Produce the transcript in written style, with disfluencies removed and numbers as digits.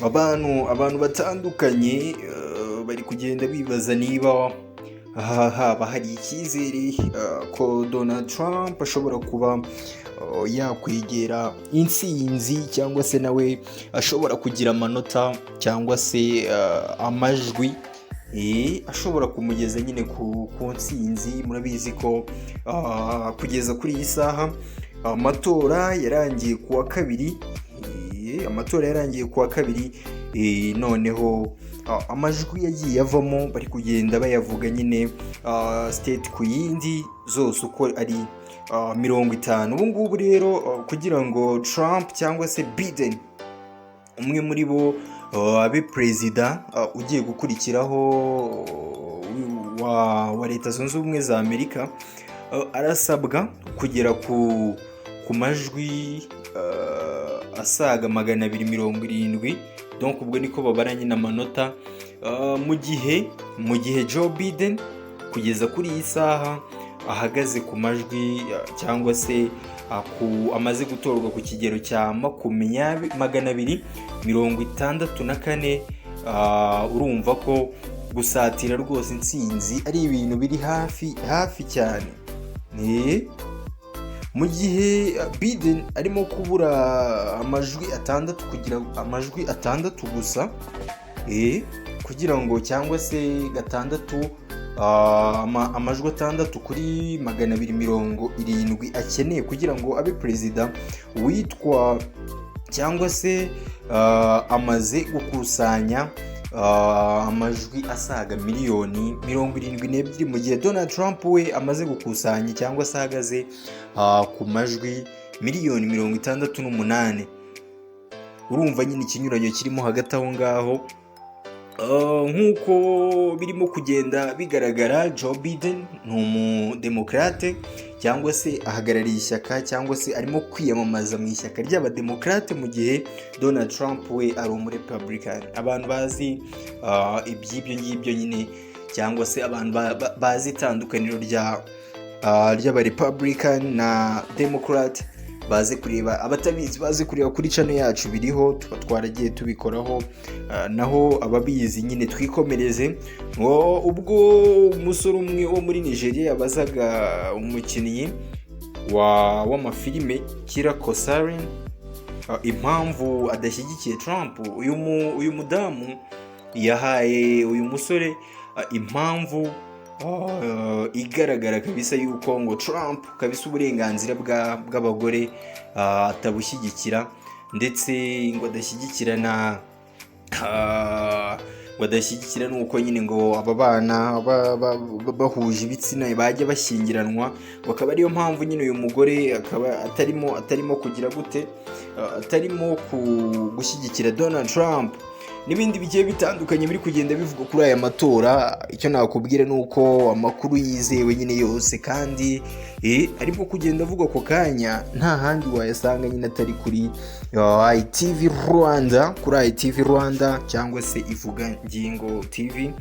abantu batandukanye bari kugenda bibaza niba haba hari icyizere ko Donald Trump ashobora kuba yakwegera intsinzi, cyangwa se nawe ashobora kugira amanota cyangwa se amajwi ashobora kumugeza nyine ku ntsinzi. Murabizi ko kugeza kuri iyi saha amatora yarangiye kuwa kabiri, noneho amajwi yagiye avamo bari kugenda bayavuga nyine state ku yindi zose uko ari 50. ubu ngubu rero kugira ngo Trump cyangwa se Biden, umwe muri bo abe perezida ugiye gukurikiraho wa Leta Zunze Ubumwe za Amerika, arasabwa kugera ku majwi asaga 270. donc ubwo niko babara nyine amanota, mu gihe Joe Biden kugeza kuri iyi saha ahagaze ku majwi cyangwa se amaze gutorwa ku kigero cya 264. urumva ko gusatira rwose intsinzi ari ibintu biri hafi cyane. mu gihe Biden arimo kubura amajwi 6 kugira amajwi 6 gusa, kugira ngo cyangwa se 6 amajwi 6 kuri 270 akeneye kugira ngo abe perezida witwa, cyangwa se amaze gukusanya amajwi asaga 72 mu gihe Donald Trump we amaze gukusanya cyangwa se ahagaze ku majwi 68. urumva nyine ikinyuranyo kirimo hagati aho ngaho. nk'uko birimo kugenda bigaragara, Joe Biden ni umudemokrate, cyangwa se ahagarariye ishyaka, cyangwa se arimo kwiyamamaza mu ishyaka ry'abademokrate, mu gihe Donald Trump we ari umurepublican. abantu bazi iby'ibyo ngibyo nyine, cyangwa se abantu bazi itandukaniro ry'abarepublican na democrat, baze kureba, abatabizi baze kureba kuri channel yacu, biriho tuba twaragiye tubikoraho. naho ababizi nyine twikomereze. ubwo umusore umwe wo muri Nigeria yabazaga umukinnyi w'amafilime Kira Kosarin impamvu adashyigikiye Trump, uyu mudamu yahaye uyu musore impamvu igaragara kabisa yuko ngo Trump kabisa uburenganzira bw'abagore atabushyigikira, ndetse ngo adashyigikira nuko nyine ngo aba bana bahuje ibitsina bajya bashyingiranwa, bakaba ariyo mpamvu nyine uyu mugore akaba atarimo kugira gute, atarimo gushyigikira Donald Trump. n'ibindi bigiye bitandukanye biri kugenda bivuga kuri aya matora. icyo nakubwira ni uko amakuru yizewe nyine yose kandi arimo kugenda avuga ako kanya, nta handi wayasanga nyine atari kuri ITV Rwanda, cyangwa se Ivuga Ngingo TV.